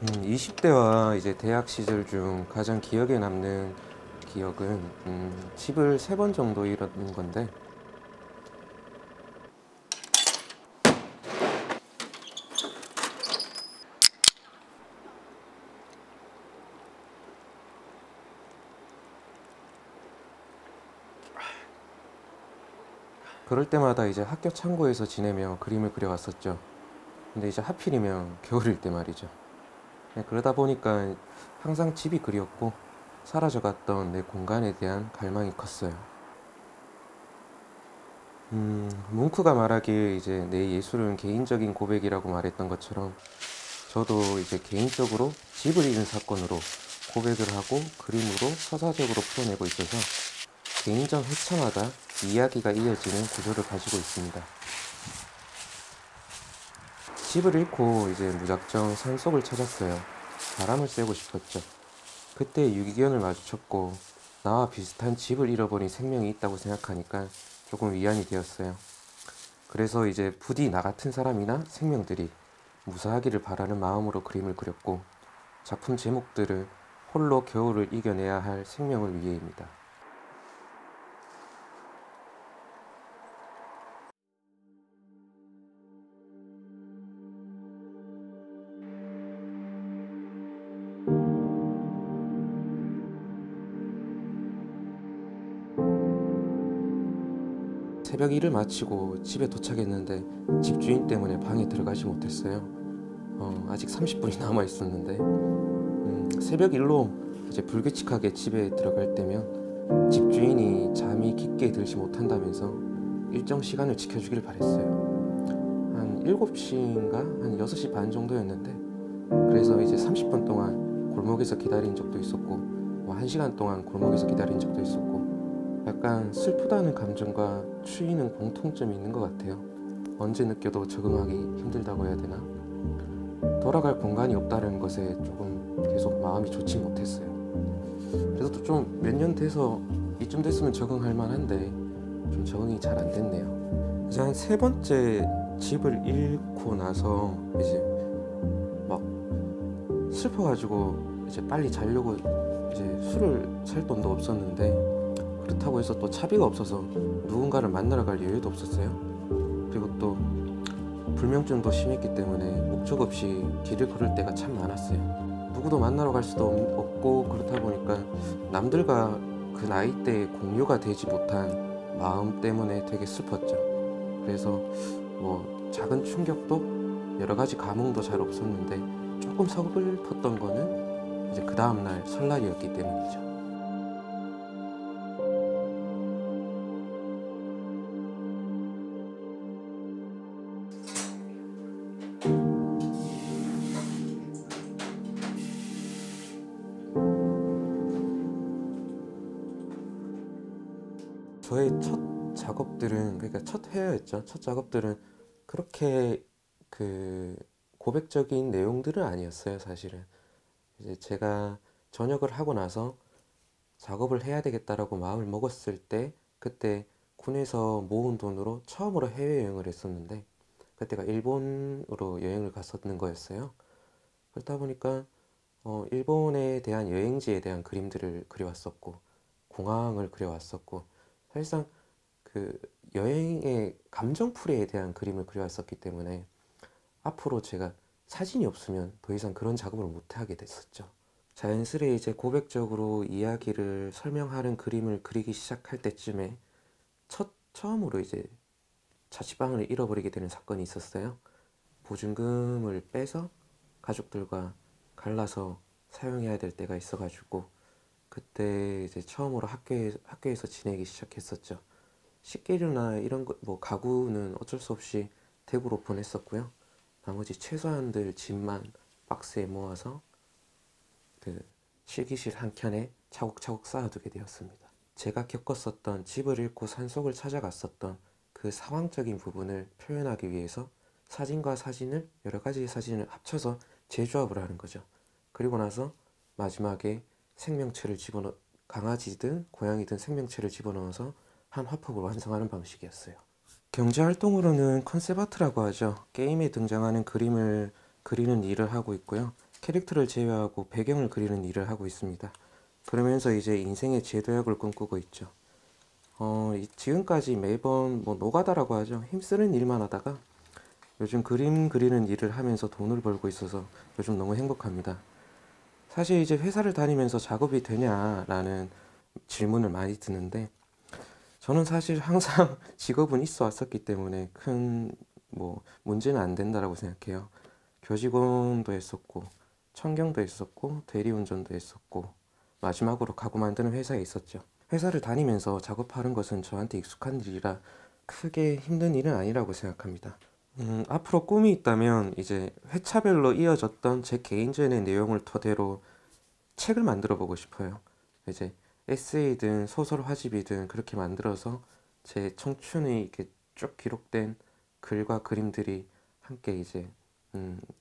20대와 이제 대학 시절 중 가장 기억에 남는 기억은 집을 3번 정도 잃은 건데, 그럴 때마다 이제 학교 창고에서 지내며 그림을 그려왔었죠. 근데 이제 하필이면 겨울일 때 말이죠. 그러다 보니까 항상 집이 그리웠고 사라져갔던 내 공간에 대한 갈망이 컸어요. 뭉크가 말하길 이제 내 예술은 개인적인 고백이라고 말했던 것처럼, 저도 이제 개인적으로 집을 잃은 사건으로 고백을 하고 그림으로 서사적으로 풀어내고 있어서 개인전 회차마다 이야기가 이어지는 구조를 가지고 있습니다. 집을 잃고 이제 무작정 산속을 찾았어요. 바람을 쐬고 싶었죠. 그때 유기견을 마주쳤고 나와 비슷한 집을 잃어버린 생명이 있다고 생각하니까 조금 위안이 되었어요. 그래서 이제 부디 나 같은 사람이나 생명들이 무사하기를 바라는 마음으로 그림을 그렸고, 작품 제목들은 홀로 겨울을 이겨내야 할 생명을 위해입니다. 새벽 일을 마치고 집에 도착했는데 집주인 때문에 방에 들어가지 못했어요. 아직 30분이 남아 있었는데, 새벽 일로 이제 불규칙하게 집에 들어갈 때면 집주인이 잠이 깊게 들지 못한다면서 일정 시간을 지켜주길 바랬어요. 한 7시인가 한 6시 반 정도였는데, 그래서 이제 30분 동안 골목에서 기다린 적도 있었고, 뭐 1시간 동안 골목에서 기다린 적도 있었고, 약간 슬프다는 감정과 추위는 공통점이 있는 것 같아요. 언제 느껴도 적응하기 힘들다고 해야 되나? 돌아갈 공간이 없다는 것에 조금 계속 마음이 좋지 못했어요. 그래도 좀 몇 년 돼서 이쯤 됐으면 적응할 만한데 좀 적응이 잘 안 됐네요. 이제 한 3번째 집을 잃고 나서 이제 막 슬퍼가지고 이제 빨리 자려고 이제 술을 살 돈도 없었는데, 그렇다고 해서 또 차비가 없어서 누군가를 만나러 갈 여유도 없었어요. 그리고 또 불면증도 심했기 때문에 목적 없이 길을 걸을 때가 참 많았어요. 누구도 만나러 갈 수도 없고, 그렇다 보니까 남들과 그 나이대에 공유가 되지 못한 마음 때문에 되게 슬펐죠. 그래서 뭐 작은 충격도 여러 가지 감흥도 잘 없었는데, 조금 서글펐던 거는 이제 그 다음날 설날이었기 때문이죠. 저의 첫 작업들은, 그러니까 첫 회였죠. 첫 작업들은 그렇게 그 고백적인 내용들은 아니었어요, 사실은. 이제 제가 전역을 하고 나서 작업을 해야 되겠다라고 마음을 먹었을 때, 그때 군에서 모은 돈으로 처음으로 해외여행을 했었는데, 그때가 일본으로 여행을 갔었는 거였어요. 그렇다 보니까 일본에 대한 여행지에 대한 그림들을 그려왔었고, 공항을 그려왔었고, 사실상 그 여행의 감정풀이에 대한 그림을 그려왔었기 때문에 앞으로 제가 사진이 없으면 더 이상 그런 작업을 못하게 됐었죠. 자연스레 이제 고백적으로 이야기를 설명하는 그림을 그리기 시작할 때쯤에 처음으로 이제 자취방을 잃어버리게 되는 사건이 있었어요. 보증금을 빼서 가족들과 갈라서 사용해야 될 때가 있어가지고, 그때 이제 처음으로 학교에서 지내기 시작했었죠. 식기류나 이런 거, 뭐 가구는 어쩔 수 없이 대구로 보냈었고요. 나머지 최소한들 짐만 박스에 모아서 그 실기실 한 켠에 차곡차곡 쌓아두게 되었습니다. 제가 겪었었던 집을 잃고 산속을 찾아갔었던 그 상황적인 부분을 표현하기 위해서 사진과 사진을, 여러 가지의 사진을 합쳐서 재조합을 하는 거죠. 그리고 나서 마지막에 생명체를 강아지든 고양이든 생명체를 집어넣어서 한 화폭을 완성하는 방식이었어요. 경제활동으로는 컨셉 아트라고 하죠. 게임에 등장하는 그림을 그리는 일을 하고 있고요. 캐릭터를 제외하고 배경을 그리는 일을 하고 있습니다. 그러면서 이제 인생의 재도약을 꿈꾸고 있죠. 지금까지 매번 뭐 노가다라고 하죠. 힘쓰는 일만 하다가 요즘 그림 그리는 일을 하면서 돈을 벌고 있어서 요즘 너무 행복합니다. 사실 이제 회사를 다니면서 작업이 되냐라는 질문을 많이 듣는데 저는 사실 항상 직업은 있어 왔었기 때문에 큰 뭐 문제는 안 된다라고 생각해요. 교직원도 했었고 청경도 했었고 대리운전도 했었고 마지막으로 가구 만드는 회사에 있었죠. 회사를 다니면서 작업하는 것은 저한테 익숙한 일이라 크게 힘든 일은 아니라고 생각합니다. 앞으로 꿈이 있다면 이제 회차별로 이어졌던 제 개인전의 내용을 토대로 책을 만들어 보고 싶어요. 이제 에세이든 소설 화집이든 그렇게 만들어서 제 청춘이 이렇게 쭉 기록된 글과 그림들이 함께 이제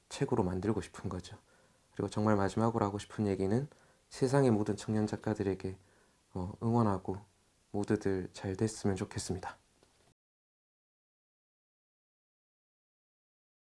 책으로 만들고 싶은 거죠. 그리고 정말 마지막으로 하고 싶은 얘기는 세상의 모든 청년 작가들에게 응원하고 모두들 잘 됐으면 좋겠습니다.